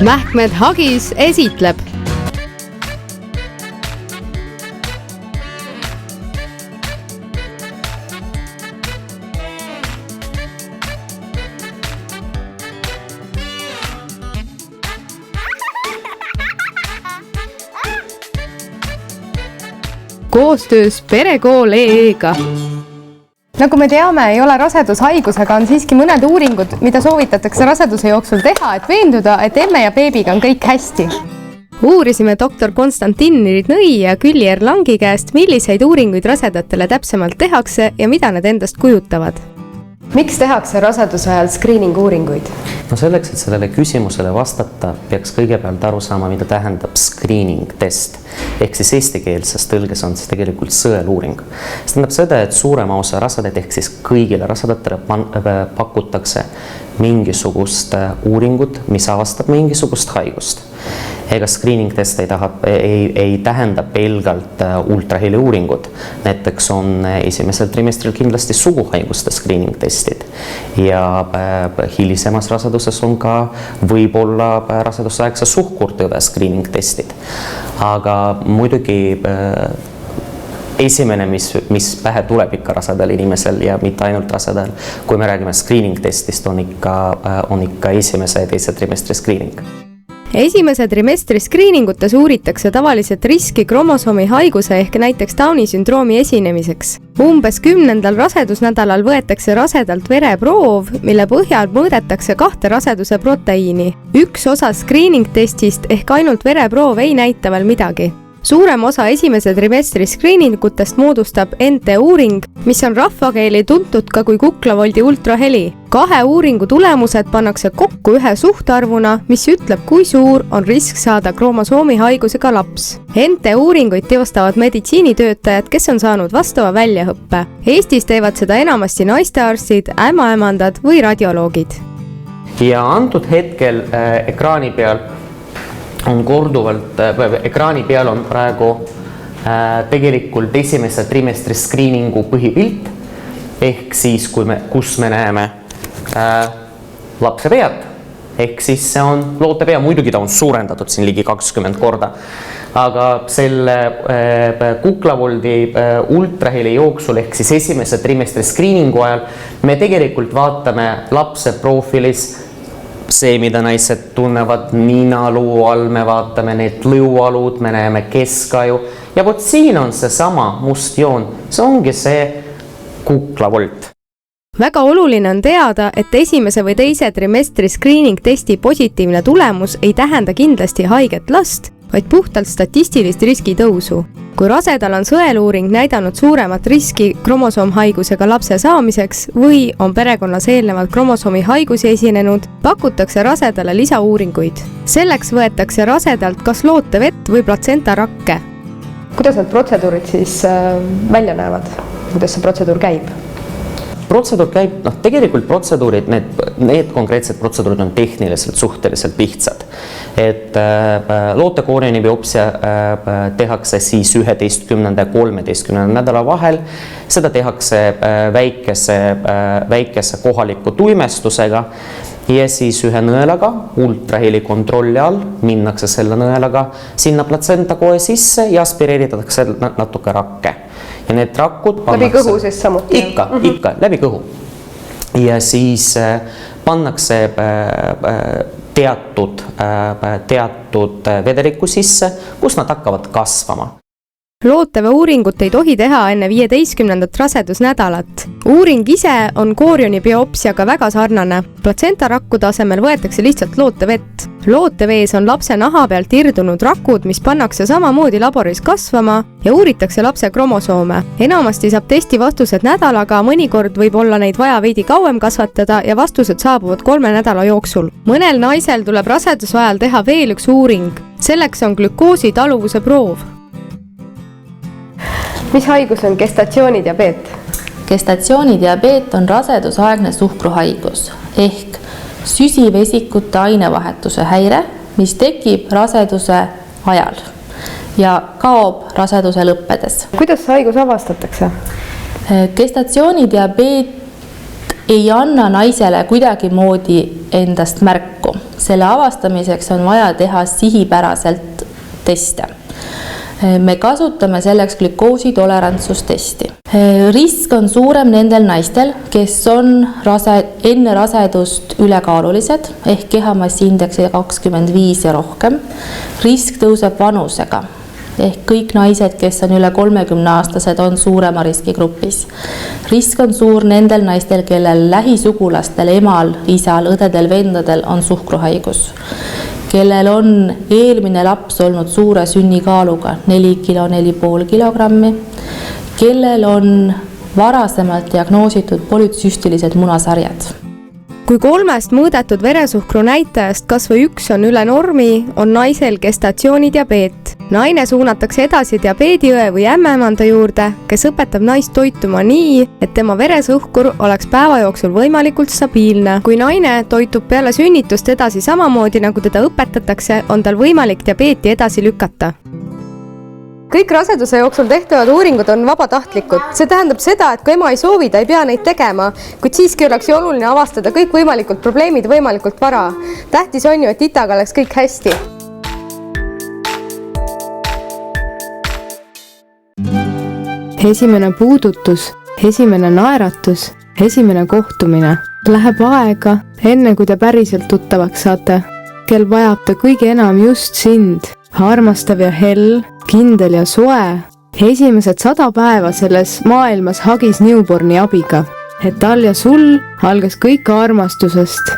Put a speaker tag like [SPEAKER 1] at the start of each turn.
[SPEAKER 1] Mähkmed Hagis esitleb. Koostöös Perekool EE-ga.
[SPEAKER 2] Nagu me teame, ei ole rasedushaigusega on siiski mõned uuringud, mida soovitatakse raseduse jooksul teha, et veenduda, et emme ja beebiga on kõik hästi.
[SPEAKER 1] Uurisime doktor Konstantin Nõi ja Külli Erlangi käest, milliseid uuringuid rasedatele täpsemalt tehakse ja mida need endast kujutavad.
[SPEAKER 2] Miks tehakse raseduse ajal screening-uuringuid?
[SPEAKER 3] No selleks, et sellele küsimusele vastata, peaks kõigepealt aru saama, mida tähendab screening-test. Ehk siis eestikeelses tõlges on siis tegelikult sõeluuring. See tähendab seda, et suurema osa rasedaid ehk siis kõigile rasedatele pakutakse mingisugust uuringut, mis avastab mingisugust haigust. Ega screening-test ei tähenda pelgalt ultraheli uuringud. Näiteks on esimesel trimestril kindlasti suguhaiguste screening-testid ja hilisemas raseduses on ka võib-olla rasedusaegse suhkurtõve screening-testid. Aga muidugi esimene, mis pähe tuleb ikka rasedal inimesel ja mitte ainult rasedal, kui me räägime screening-testist, on ikka esimese ja teise trimestri screening.
[SPEAKER 1] Esimese trimestri screeningutes uuritakse tavaliselt riski kromosoomi haiguse ehk näiteks Downi sündroomi esinemiseks. Umbes 10. rasedusnädalal võetakse rasedalt vereproov, mille põhjal mõõdetakse 2 raseduse proteiini. Üks osa screening-testist ehk ainult vereproov ei näita veel midagi. Suurem osa esimese trimestri screeningutest moodustab NT-uuring, mis on rahvakeeli tuntud ka kui kuklavoldi ultraheli. 2 uuringu tulemused pannakse kokku ühe suhtarvuna, mis ütleb, kui suur on risk saada kromosoomi haigusega laps. NT-uuringuid teostavad meditsiinitöötajad, kes on saanud vastava väljaõppe. Eestis teevad seda enamasti naistearstid, ämmaemandad või radioloogid.
[SPEAKER 3] Ja antud hetkel ekraani peal on korduvalt, ekraani peal on praegu tegelikult esimese trimestri screeningu põhipilt, ehk siis kus me näeme lapse pead, ehk siis see on lootepea, muidugi ta on suurendatud siin ligi 20 korda, aga selle kuklavoldi ultraheli jooksul ehk siis esimese trimestri screeningu ajal me tegelikult vaatame lapse profiilis see, mida naised tunnevad ninaluu all, me vaatame need lõualud, me näeme keskaju ja vot siin on see sama must joon, see ongi see kuklavolt.
[SPEAKER 1] Väga oluline on teada, et esimese või teise trimestri screening-testi positiivne tulemus ei tähenda kindlasti haiget last, vaid puhtalt statistilist riski tõusu. Kui rasedal on sõeluuring näidanud suuremat riski kromosoomhaigusega lapse saamiseks või on perekonnas eelnevalt kromosoomi haigusi esinenud, pakutakse rasedale lisauuringuid. Selleks võetakse rasedalt kas lootevett või platsentarakke.
[SPEAKER 2] Kuidas need protseduurid siis välja näevad? Kuidas see protseduur käib?
[SPEAKER 3] Protseduur käib, tegelikult protseduurid, need konkreetsed protseduurid on tehniliselt suhteliselt lihtsad. Et lootekoorioni biopsia tehakse siis 11. ja 13. nädala vahel. Seda tehakse väikese kohaliku tuimestusega ja siis ühe nõelaga ultraheli kontrolli all minnakse selle nõelaga sinna platsentakoe sisse ja aspireeritakse natuke rakke. Ja need rakud
[SPEAKER 2] läbi kõhu siis samuti?
[SPEAKER 3] Ikka, läbi kõhu. Ja siis pannakse teatud vedeliku sisse, kus nad hakkavad kasvama.
[SPEAKER 1] Looteve uuringut ei tohi teha enne 15. rasedusnädalat. Uuring ise on koorioni biopsiaga väga sarnane. Platsentarakkude asemel võetakse lihtsalt lootevett. Lootevees on lapse naha pealt irdunud rakud, mis pannakse samamoodi laboris kasvama ja uuritakse lapse kromosoome. Enamasti saab testi vastused nädalaga, mõnikord võib olla neid vaja veidi kauem kasvatada ja vastused saabuvad 3 nädala jooksul. Mõnel naisel tuleb raseduse ajal teha veel üks uuring. Selleks on glükoosi taluvuse proov.
[SPEAKER 2] Mis haigus on gestatsioonidiabeet?
[SPEAKER 4] Gestatsioonidiabeet on rasedusaegne suhkruhaigus ehk süsivesikute ainevahetuse häire, mis tekib raseduse ajal ja kaob raseduse lõppedes.
[SPEAKER 2] Kuidas see haigus avastatakse?
[SPEAKER 4] Gestatsioonidiabeet ei anna naisele kuidagimoodi endast märku. Selle avastamiseks on vaja teha sihipäraselt teste. Me kasutame selleks glükoositolerantsustesti. Risk on suurem nendel naistel, kes on enne rasedust ülekaalulised ehk kehamassiindeksi 25 ja rohkem. Risk tõuseb vanusega ehk kõik naised, kes on üle 30-aastased, on suurema riskigrupis. Risk on suur nendel naistel, kellel lähisugulastel, emal, isal, õdedel, vendadel on suhkruhaigus, kellel on eelmine laps olnud suure sünnikaaluga 4 kilo, 4,5 kilogrammi, kellel on varasemalt diagnoositud polütsüstilised munasarjad.
[SPEAKER 1] Kui 3 mõõdetud veresuhkru näitajast kas või 1 on üle normi, on naisel gestatsioonidiabeet. Naine suunatakse edasi diabeediõe või ämmaemanda juurde, kes õpetab naist toituma nii, et tema veresuhkur oleks päeva jooksul võimalikult stabiilne. Kui naine toitub peale sünnitust edasi samamoodi, nagu teda õpetatakse, on tal võimalik diabeeti edasi lükata.
[SPEAKER 2] Kõik raseduse jooksul tehtavad uuringud on vabatahtlikud. See tähendab seda, et kui ema ei soovi, ta ei pea neid tegema, kuid siiski oleks ju oluline avastada kõik võimalikud probleemid võimalikult vara. Tähtis on ju, et itaga oleks kõik hästi.
[SPEAKER 1] Esimene puudutus, esimene naeratus, esimene kohtumine. Läheb aega, enne kui te päriselt tuttavaks saate. Kel vajab ta kõige enam just sind. Armastav ja hell, kindel ja soe. Esimesed 100 päeva selles maailmas hagis newborni abiga. Et tal ja sul algas kõik armastusest.